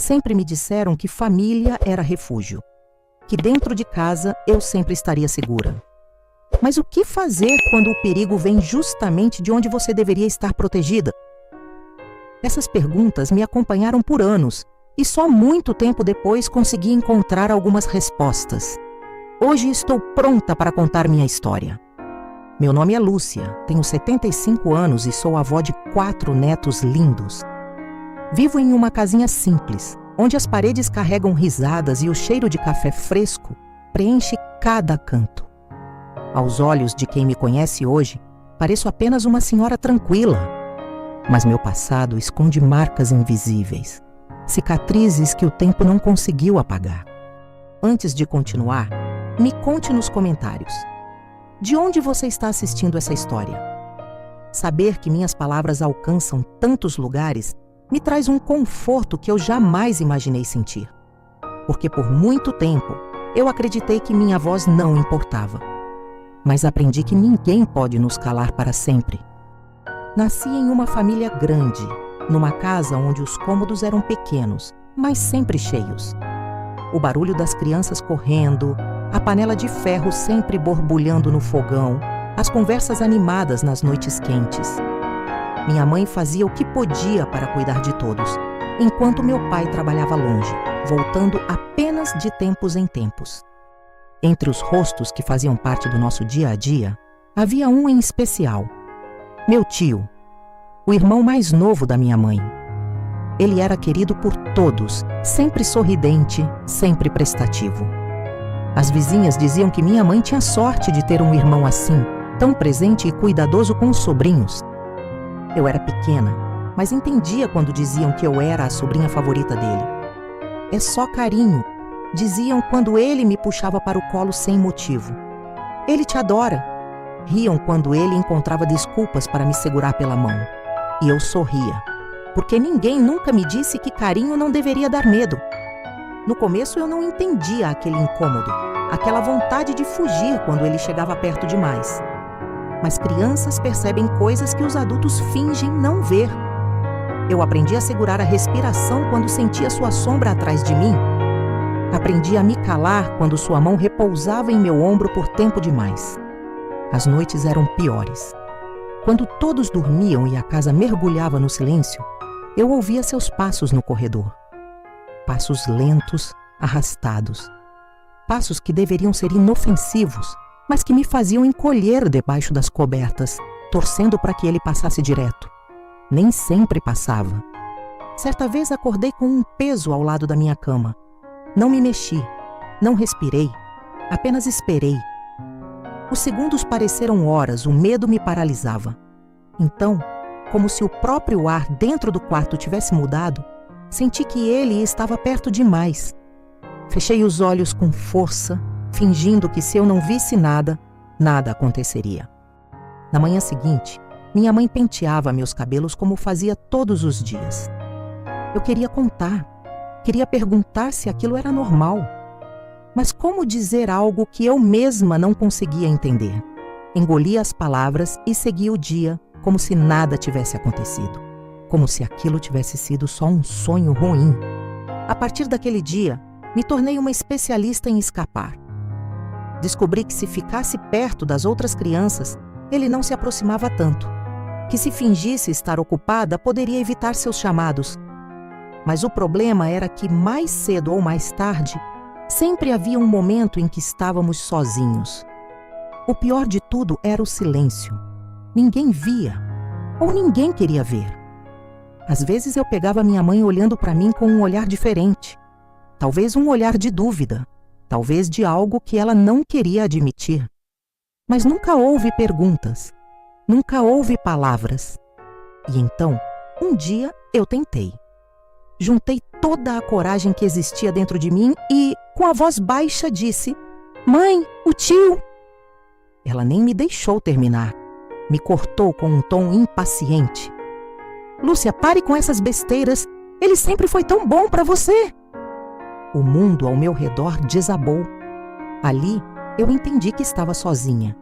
Sempre me disseram que família era refúgio, que dentro de casa eu sempre estaria segura. Mas o que fazer quando o perigo vem justamente de onde você deveria estar protegida? Essas perguntas me acompanharam por anos e só muito tempo depois consegui encontrar algumas respostas. Hoje estou pronta para contar minha história. Meu nome é Lúcia, tenho 75 anos e sou avó de 4 netos lindos. Vivo em uma casinha simples, onde as paredes carregam risadas e o cheiro de café fresco preenche cada canto. Aos olhos de quem me conhece hoje, pareço apenas uma senhora tranquila. Mas meu passado esconde marcas invisíveis, cicatrizes que o tempo não conseguiu apagar. Antes de continuar, me conte nos comentários. De onde você está assistindo essa história? Saber que minhas palavras alcançam tantos lugares me traz um conforto que eu jamais imaginei sentir. Porque por muito tempo eu acreditei que minha voz não importava. Mas aprendi que ninguém pode nos calar para sempre. Nasci em uma família grande, numa casa onde os cômodos eram pequenos, mas sempre cheios. O barulho das crianças correndo, a panela de ferro sempre borbulhando no fogão, as conversas animadas nas noites quentes. Minha mãe fazia o que podia para cuidar de todos, enquanto meu pai trabalhava longe, voltando apenas de tempos em tempos. Entre os rostos que faziam parte do nosso dia a dia, havia um em especial. Meu tio, o irmão mais novo da minha mãe. Ele era querido por todos, sempre sorridente, sempre prestativo. As vizinhas diziam que minha mãe tinha sorte de ter um irmão assim, tão presente e cuidadoso com os sobrinhos. Eu era pequena, mas entendia quando diziam que eu era a sobrinha favorita dele. É só carinho, diziam quando ele me puxava para o colo sem motivo. Ele te adora. Riam quando ele encontrava desculpas para me segurar pela mão. E eu sorria, porque ninguém nunca me disse que carinho não deveria dar medo. No começo eu não entendia aquele incômodo, aquela vontade de fugir quando ele chegava perto demais. Mas crianças percebem coisas que os adultos fingem não ver. Eu aprendi a segurar a respiração quando sentia sua sombra atrás de mim. Aprendi a me calar quando sua mão repousava em meu ombro por tempo demais. As noites eram piores. Quando todos dormiam e a casa mergulhava no silêncio, eu ouvia seus passos no corredor. Passos lentos, arrastados. Passos que deveriam ser inofensivos, mas que me faziam encolher debaixo das cobertas, torcendo para que ele passasse direto. Nem sempre passava. Certa vez acordei com um peso ao lado da minha cama. Não me mexi, não respirei, apenas esperei. Os segundos pareceram horas, o medo me paralisava. Então, como se o próprio ar dentro do quarto tivesse mudado, senti que ele estava perto demais. Fechei os olhos com força, fingindo que se eu não visse nada, nada aconteceria. Na manhã seguinte, minha mãe penteava meus cabelos como fazia todos os dias. Eu queria contar, queria perguntar se aquilo era normal. Mas como dizer algo que eu mesma não conseguia entender? Engoli as palavras e segui o dia como se nada tivesse acontecido. Como se aquilo tivesse sido só um sonho ruim. A partir daquele dia, me tornei uma especialista em escapar. Descobri que se ficasse perto das outras crianças, ele não se aproximava tanto. Que se fingisse estar ocupada, poderia evitar seus chamados. Mas o problema era que mais cedo ou mais tarde, sempre havia um momento em que estávamos sozinhos. O pior de tudo era o silêncio. Ninguém via, ou ninguém queria ver. Às vezes eu pegava minha mãe olhando para mim com um olhar diferente. Talvez um olhar de dúvida, talvez de algo que ela não queria admitir. Mas nunca houve perguntas, nunca houve palavras. E então, um dia eu tentei. Juntei toda a coragem que existia dentro de mim e, com a voz baixa, disse: "Mãe, o tio!" Ela nem me deixou terminar. Me cortou com um tom impaciente. "Lúcia, pare com essas besteiras. Ele sempre foi tão bom para você." O mundo ao meu redor desabou. Ali, eu entendi que estava sozinha,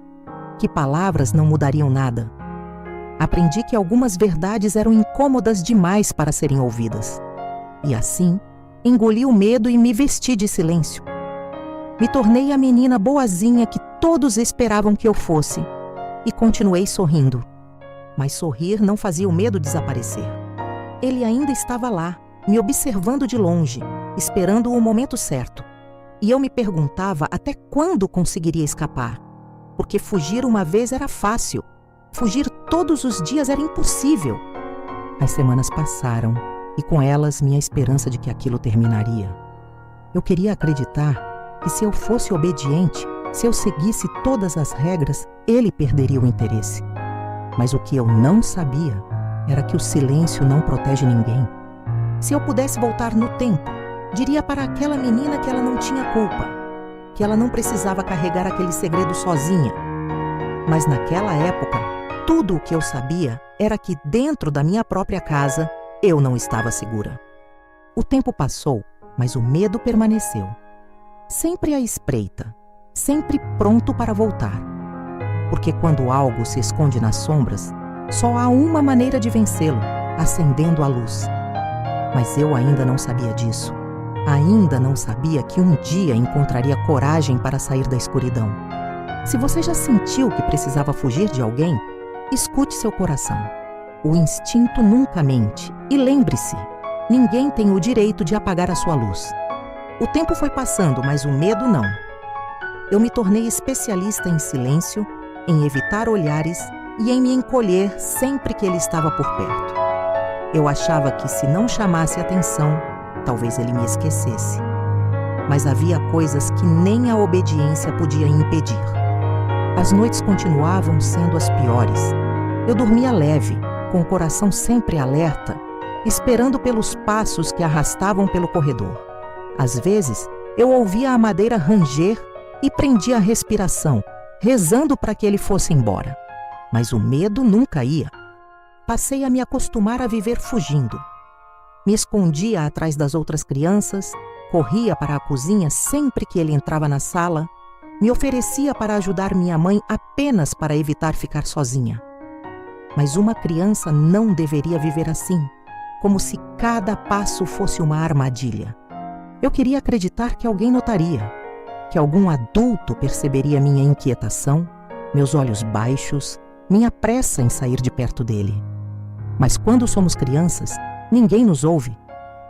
que palavras não mudariam nada. Aprendi que algumas verdades eram incômodas demais para serem ouvidas. E assim, engoli o medo e me vesti de silêncio. Me tornei a menina boazinha que todos esperavam que eu fosse e continuei sorrindo. Mas sorrir não fazia o medo desaparecer. Ele ainda estava lá, me observando de longe, esperando o momento certo. E eu me perguntava até quando conseguiria escapar, porque fugir uma vez era fácil, fugir todos os dias era impossível. As semanas passaram e com elas minha esperança de que aquilo terminaria. Eu queria acreditar que se eu fosse obediente, se eu seguisse todas as regras, ele perderia o interesse. Mas o que eu não sabia era que o silêncio não protege ninguém. Se eu pudesse voltar no tempo, diria para aquela menina que ela não tinha culpa, que ela não precisava carregar aquele segredo sozinha. Mas naquela época, tudo o que eu sabia era que dentro da minha própria casa, eu não estava segura. O tempo passou, mas o medo permaneceu. Sempre à espreita, sempre pronto para voltar. Porque quando algo se esconde nas sombras, só há uma maneira de vencê-lo, acendendo a luz. Mas eu ainda não sabia disso. Ainda não sabia que um dia encontraria coragem para sair da escuridão. Se você já sentiu que precisava fugir de alguém, escute seu coração. O instinto nunca mente. E lembre-se, ninguém tem o direito de apagar a sua luz. O tempo foi passando, mas o medo não. Eu me tornei especialista em silêncio, em evitar olhares e em me encolher sempre que ele estava por perto. Eu achava que se não chamasse atenção, talvez ele me esquecesse. Mas havia coisas que nem a obediência podia impedir. As noites continuavam sendo as piores. Eu dormia leve, com o coração sempre alerta, esperando pelos passos que arrastavam pelo corredor. Às vezes, eu ouvia a madeira ranger e prendia a respiração, rezando para que ele fosse embora. Mas o medo nunca ia. Passei a me acostumar a viver fugindo. Me escondia atrás das outras crianças, corria para a cozinha sempre que ele entrava na sala, me oferecia para ajudar minha mãe apenas para evitar ficar sozinha. Mas uma criança não deveria viver assim, como se cada passo fosse uma armadilha. Eu queria acreditar que alguém notaria, que algum adulto perceberia minha inquietação, meus olhos baixos, minha pressa em sair de perto dele. Mas quando somos crianças, ninguém nos ouve.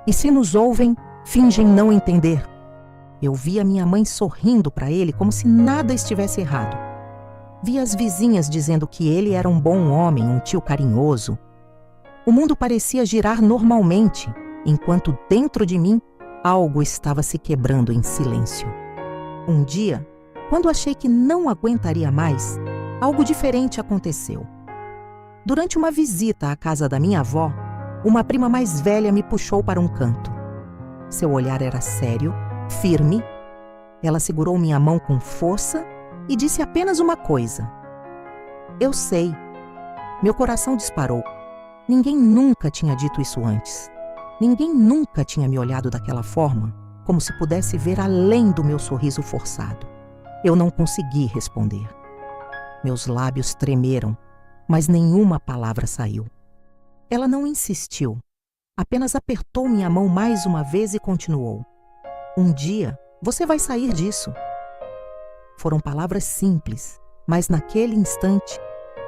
E se nos ouvem, fingem não entender. Eu via minha mãe sorrindo para ele como se nada estivesse errado. Via as vizinhas dizendo que ele era um bom homem, um tio carinhoso. O mundo parecia girar normalmente, enquanto dentro de mim, algo estava se quebrando em silêncio. Um dia, quando achei que não aguentaria mais, algo diferente aconteceu. Durante uma visita à casa da minha avó, uma prima mais velha me puxou para um canto. Seu olhar era sério, firme. Ela segurou minha mão com força e disse apenas uma coisa. Eu sei. Meu coração disparou. Ninguém nunca tinha dito isso antes. Ninguém nunca tinha me olhado daquela forma, como se pudesse ver além do meu sorriso forçado. Eu não consegui responder. Meus lábios tremeram, mas nenhuma palavra saiu. Ela não insistiu, apenas apertou minha mão mais uma vez e continuou. Um dia, você vai sair disso. Foram palavras simples, mas naquele instante,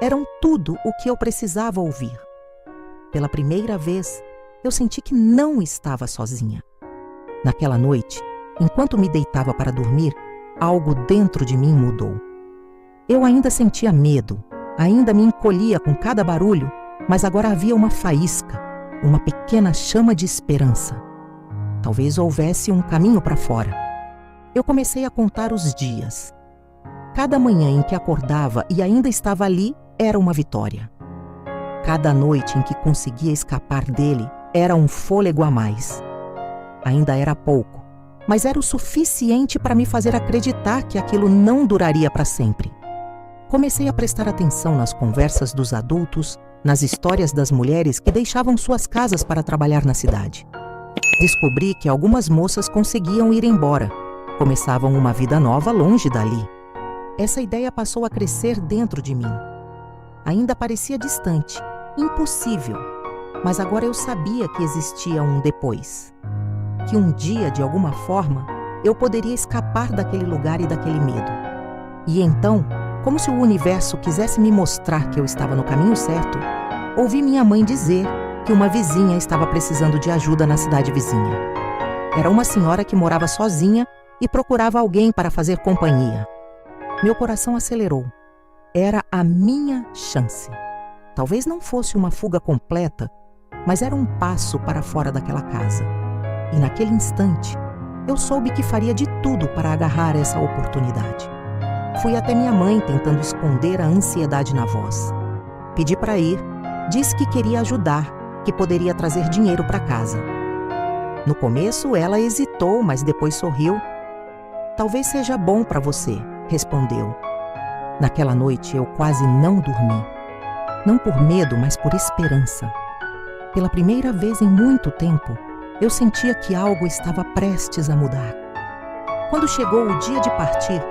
eram tudo o que eu precisava ouvir. Pela primeira vez, eu senti que não estava sozinha. Naquela noite, enquanto me deitava para dormir, algo dentro de mim mudou. Eu ainda sentia medo, ainda me encolhia com cada barulho, mas agora havia uma faísca, uma pequena chama de esperança. Talvez houvesse um caminho para fora. Eu comecei a contar os dias. Cada manhã em que acordava e ainda estava ali era uma vitória. Cada noite em que conseguia escapar dele era um fôlego a mais. Ainda era pouco, mas era o suficiente para me fazer acreditar que aquilo não duraria para sempre. Comecei a prestar atenção nas conversas dos adultos, nas histórias das mulheres que deixavam suas casas para trabalhar na cidade. Descobri que algumas moças conseguiam ir embora, começavam uma vida nova longe dali. Essa ideia passou a crescer dentro de mim. Ainda parecia distante, impossível, mas agora eu sabia que existia um depois. que um dia, de alguma forma, eu poderia escapar daquele lugar e daquele medo. E então, como se o universo quisesse me mostrar que eu estava no caminho certo, ouvi minha mãe dizer que uma vizinha estava precisando de ajuda na cidade vizinha. Era uma senhora que morava sozinha e procurava alguém para fazer companhia. Meu coração acelerou. Era a minha chance. Talvez não fosse uma fuga completa, mas era um passo para fora daquela casa. E naquele instante, eu soube que faria de tudo para agarrar essa oportunidade. Fui até minha mãe tentando esconder a ansiedade na voz. Pedi para ir, disse que queria ajudar, que poderia trazer dinheiro para casa. No começo ela hesitou, mas depois sorriu. "Talvez seja bom para você", respondeu. Naquela noite eu quase não dormi. Não por medo, mas por esperança. Pela primeira vez em muito tempo, eu sentia que algo estava prestes a mudar. Quando chegou o dia de partir,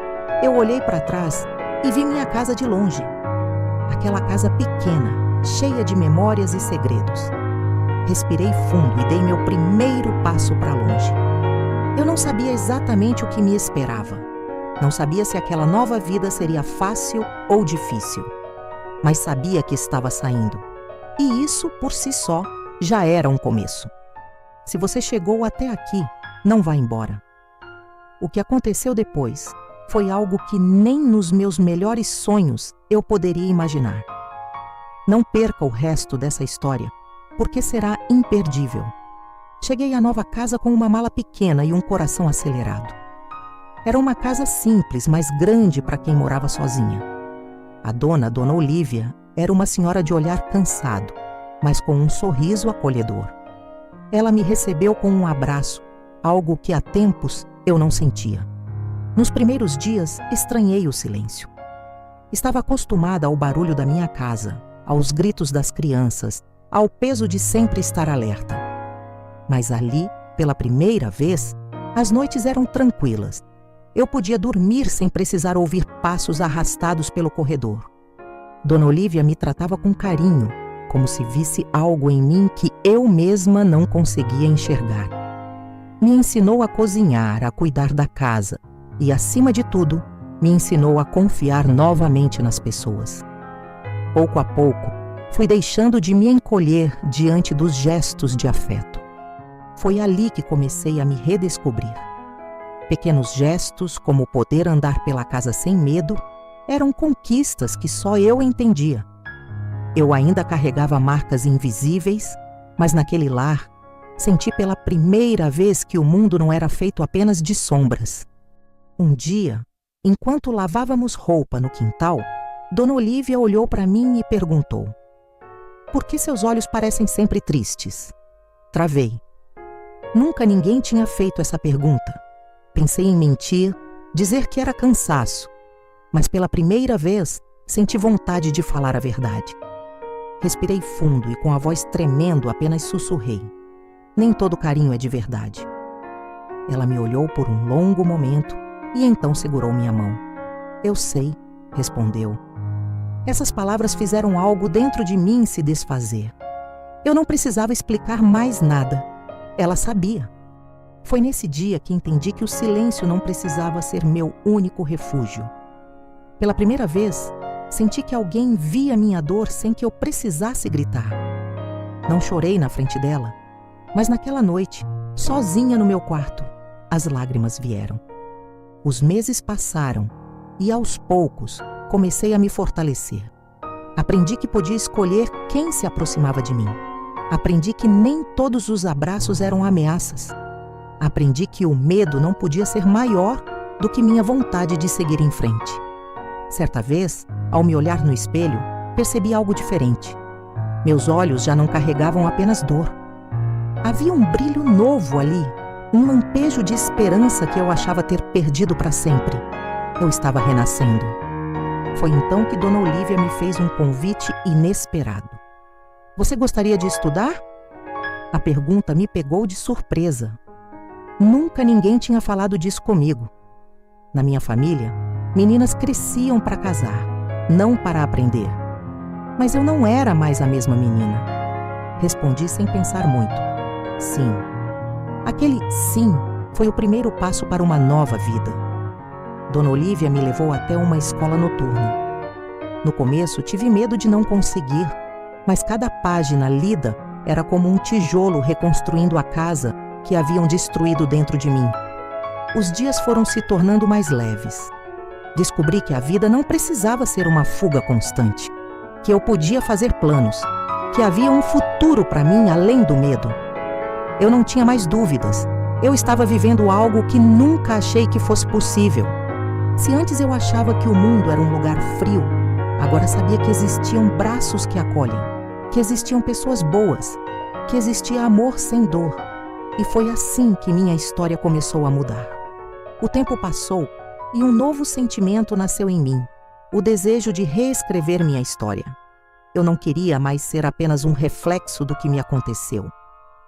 eu olhei para trás e vi minha casa de longe. Aquela casa pequena, cheia de memórias e segredos. Respirei fundo e dei meu primeiro passo para longe. Eu não sabia exatamente o que me esperava. Não sabia se aquela nova vida seria fácil ou difícil. Mas sabia que estava saindo. E isso, por si só, já era um começo. Se você chegou até aqui, não vá embora. O que aconteceu depois foi algo que nem nos meus melhores sonhos eu poderia imaginar. Não perca o resto dessa história, porque será imperdível. Cheguei à nova casa com uma mala pequena e um coração acelerado. Era uma casa simples, mas grande para quem morava sozinha. A Dona Olívia, era uma senhora de olhar cansado, mas com um sorriso acolhedor. Ela me recebeu com um abraço, algo que há tempos eu não sentia. Nos primeiros dias, estranhei o silêncio. Estava acostumada ao barulho da minha casa, aos gritos das crianças, ao peso de sempre estar alerta. Mas ali, pela primeira vez, as noites eram tranquilas. Eu podia dormir sem precisar ouvir passos arrastados pelo corredor. Dona Olívia me tratava com carinho, como se visse algo em mim que eu mesma não conseguia enxergar. Me ensinou a cozinhar, a cuidar da casa e, acima de tudo, me ensinou a confiar novamente nas pessoas. Pouco a pouco, fui deixando de me encolher diante dos gestos de afeto. Foi ali que comecei a me redescobrir. Pequenos gestos, como poder andar pela casa sem medo, eram conquistas que só eu entendia. Eu ainda carregava marcas invisíveis, mas naquele lar, senti pela primeira vez que o mundo não era feito apenas de sombras. Um dia, enquanto lavávamos roupa no quintal, Dona Olívia olhou para mim e perguntou: "Por que seus olhos parecem sempre tristes?" Travei. Nunca ninguém tinha feito essa pergunta. Pensei em mentir, dizer que era cansaço, mas pela primeira vez senti vontade de falar a verdade. Respirei fundo e com a voz tremendo apenas sussurrei: "Nem todo carinho é de verdade." Ela me olhou por um longo momento e então segurou minha mão. "Eu sei", respondeu. Essas palavras fizeram algo dentro de mim se desfazer. Eu não precisava explicar mais nada. Ela sabia. Foi nesse dia que entendi que o silêncio não precisava ser meu único refúgio. Pela primeira vez, senti que alguém via minha dor sem que eu precisasse gritar. Não chorei na frente dela, mas naquela noite, sozinha no meu quarto, as lágrimas vieram. Os meses passaram e, aos poucos, comecei a me fortalecer. Aprendi que podia escolher quem se aproximava de mim. Aprendi que nem todos os abraços eram ameaças. Aprendi que o medo não podia ser maior do que minha vontade de seguir em frente. Certa vez, ao me olhar no espelho, percebi algo diferente. Meus olhos já não carregavam apenas dor. Havia um brilho novo ali, um lampejo de esperança que eu achava ter perdido para sempre. Eu estava renascendo. Foi então que Dona Olívia me fez um convite inesperado. "Você gostaria de estudar?" A pergunta me pegou de surpresa. Nunca ninguém tinha falado disso comigo. Na minha família, meninas cresciam para casar, não para aprender. Mas eu não era mais a mesma menina. Respondi sem pensar muito: "Sim." Aquele sim foi o primeiro passo para uma nova vida. Dona Olívia me levou até uma escola noturna. No começo tive medo de não conseguir, mas cada página lida era como um tijolo reconstruindo a casa que haviam destruído dentro de mim. Os dias foram se tornando mais leves. Descobri que a vida não precisava ser uma fuga constante, que eu podia fazer planos, que havia um futuro para mim além do medo. Eu não tinha mais dúvidas. Eu estava vivendo algo que nunca achei que fosse possível. Se antes eu achava que o mundo era um lugar frio, agora sabia que existiam braços que acolhem, que existiam pessoas boas, que existia amor sem dor. E foi assim que minha história começou a mudar. O tempo passou e um novo sentimento nasceu em mim, o desejo de reescrever minha história. Eu não queria mais ser apenas um reflexo do que me aconteceu.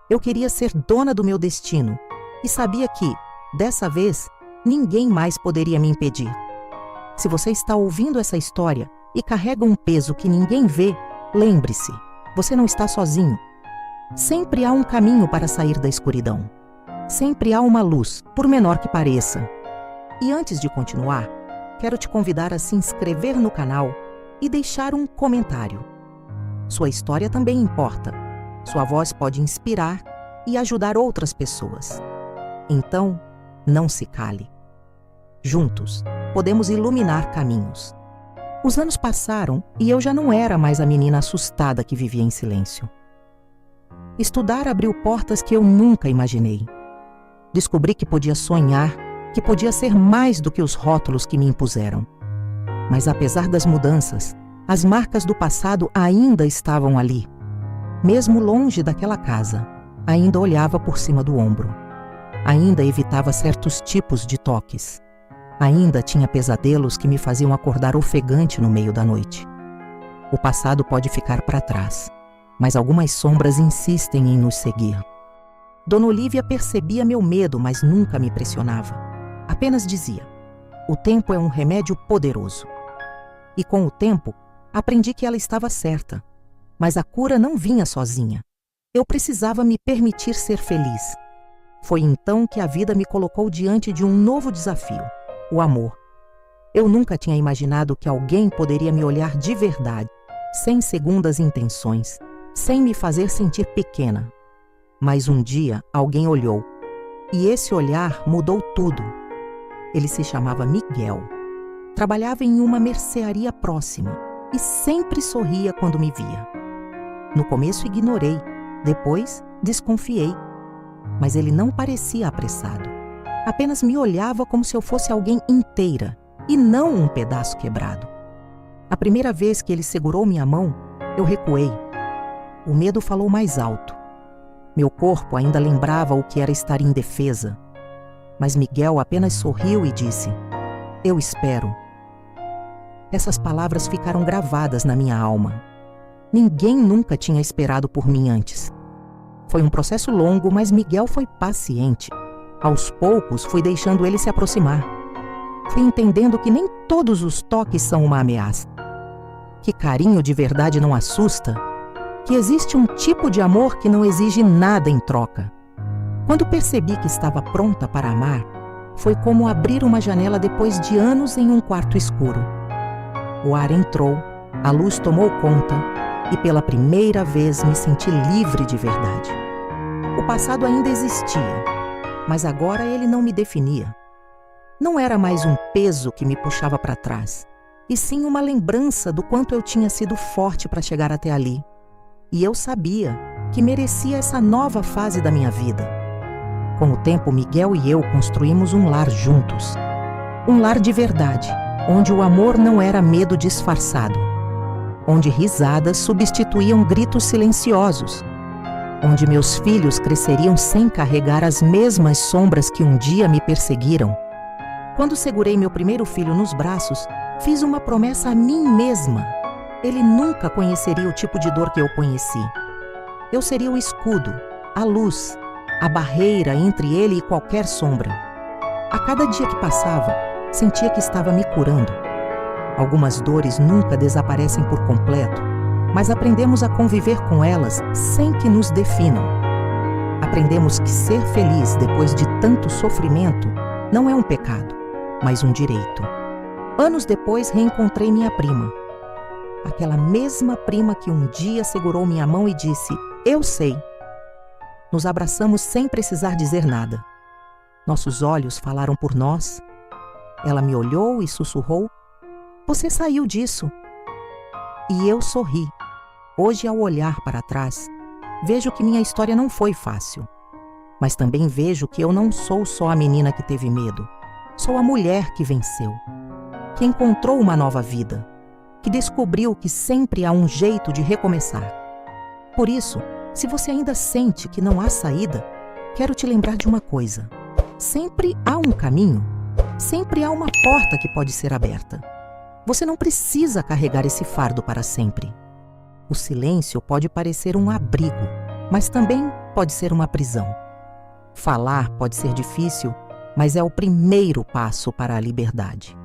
Eu queria ser dona do meu destino e sabia que, dessa vez, ninguém mais poderia me impedir. Se você está ouvindo essa história e carrega um peso que ninguém vê, lembre-se, você não está sozinho. Sempre há um caminho para sair da escuridão. Sempre há uma luz, por menor que pareça. E antes de continuar, quero te convidar a se inscrever no canal e deixar um comentário. Sua história também importa. Sua voz pode inspirar e ajudar outras pessoas. Então, não se cale. Juntos, podemos iluminar caminhos. Os anos passaram e eu já não era mais a menina assustada que vivia em silêncio. Estudar abriu portas que eu nunca imaginei. Descobri que podia sonhar, que podia ser mais do que os rótulos que me impuseram. Mas apesar das mudanças, as marcas do passado ainda estavam ali. Mesmo longe daquela casa, ainda olhava por cima do ombro. Ainda evitava certos tipos de toques. Ainda tinha pesadelos que me faziam acordar ofegante no meio da noite. O passado pode ficar para trás, mas algumas sombras insistem em nos seguir. Dona Olívia percebia meu medo, mas nunca me pressionava. Apenas dizia: o tempo é um remédio poderoso. E com o tempo, aprendi que ela estava certa. Mas a cura não vinha sozinha. Eu precisava me permitir ser feliz. Foi então que a vida me colocou diante de um novo desafio: o amor. Eu nunca tinha imaginado que alguém poderia me olhar de verdade, sem segundas intenções, sem me fazer sentir pequena. Mas um dia alguém olhou, e esse olhar mudou tudo. Ele se chamava Miguel. Trabalhava em uma mercearia próxima e sempre sorria quando me via. No começo ignorei, depois desconfiei. Mas ele não parecia apressado. Apenas me olhava como se eu fosse alguém inteira e não um pedaço quebrado. A primeira vez que ele segurou minha mão, eu recuei. O medo falou mais alto. Meu corpo ainda lembrava o que era estar indefesa. Mas Miguel apenas sorriu e disse: eu espero. Essas palavras ficaram gravadas na minha alma. Ninguém nunca tinha esperado por mim antes. Foi um processo longo, mas Miguel foi paciente. Aos poucos, fui deixando ele se aproximar. Fui entendendo que nem todos os toques são uma ameaça. Que carinho de verdade não assusta. Que existe um tipo de amor que não exige nada em troca. Quando percebi que estava pronta para amar, foi como abrir uma janela depois de anos em um quarto escuro. O ar entrou, a luz tomou conta e pela primeira vez me senti livre de verdade. O passado ainda existia, mas agora ele não me definia. Não era mais um peso que me puxava para trás, e sim uma lembrança do quanto eu tinha sido forte para chegar até ali. E eu sabia que merecia essa nova fase da minha vida. Com o tempo, Miguel e eu construímos um lar juntos. Um lar de verdade, onde o amor não era medo disfarçado. Onde risadas substituíam gritos silenciosos. Onde meus filhos cresceriam sem carregar as mesmas sombras que um dia me perseguiram. Quando segurei meu primeiro filho nos braços, fiz uma promessa a mim mesma. Ele nunca conheceria o tipo de dor que eu conheci. Eu seria o escudo, a luz, a barreira entre ele e qualquer sombra. A cada dia que passava, sentia que estava me curando. Algumas dores nunca desaparecem por completo, mas aprendemos a conviver com elas sem que nos definam. aprendemos que ser feliz depois de tanto sofrimento não é um pecado, mas um direito. Anos depois, reencontrei minha prima. Aquela mesma prima que um dia segurou minha mão e disse: "Eu sei." Nos abraçamos sem precisar dizer nada. Nossos olhos falaram por nós. Ela me olhou e sussurrou: "Você saiu disso." E eu sorri. Hoje, ao olhar para trás, vejo que minha história não foi fácil. Mas também vejo que eu não sou só a menina que teve medo. Sou a mulher que venceu, que encontrou uma nova vida, que descobriu que sempre há um jeito de recomeçar. Por isso, se você ainda sente que não há saída, quero te lembrar de uma coisa. Sempre há um caminho, sempre há uma porta que pode ser aberta. Você não precisa carregar esse fardo para sempre. O silêncio pode parecer um abrigo, mas também pode ser uma prisão. Falar pode ser difícil, mas é o primeiro passo para a liberdade.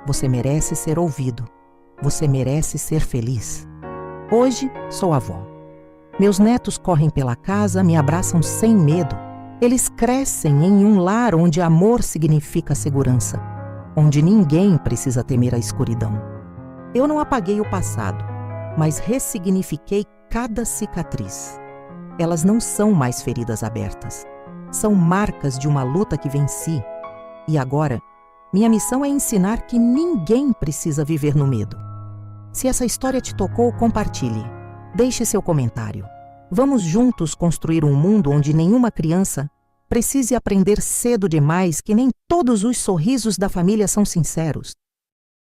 Você merece ser ouvido. Você merece ser feliz. Hoje sou avó. Meus netos correm pela casa, me abraçam sem medo. Eles crescem em um lar onde amor significa segurança, onde ninguém precisa temer a escuridão. Eu não apaguei o passado, mas ressignifiquei cada cicatriz. Elas não são mais feridas abertas. São marcas de uma luta que venci. E agora, minha missão é ensinar que ninguém precisa viver no medo. Se essa história te tocou, compartilhe. Deixe seu comentário. Vamos juntos construir um mundo onde nenhuma criança precise aprender cedo demais que nem todos os sorrisos da família são sinceros.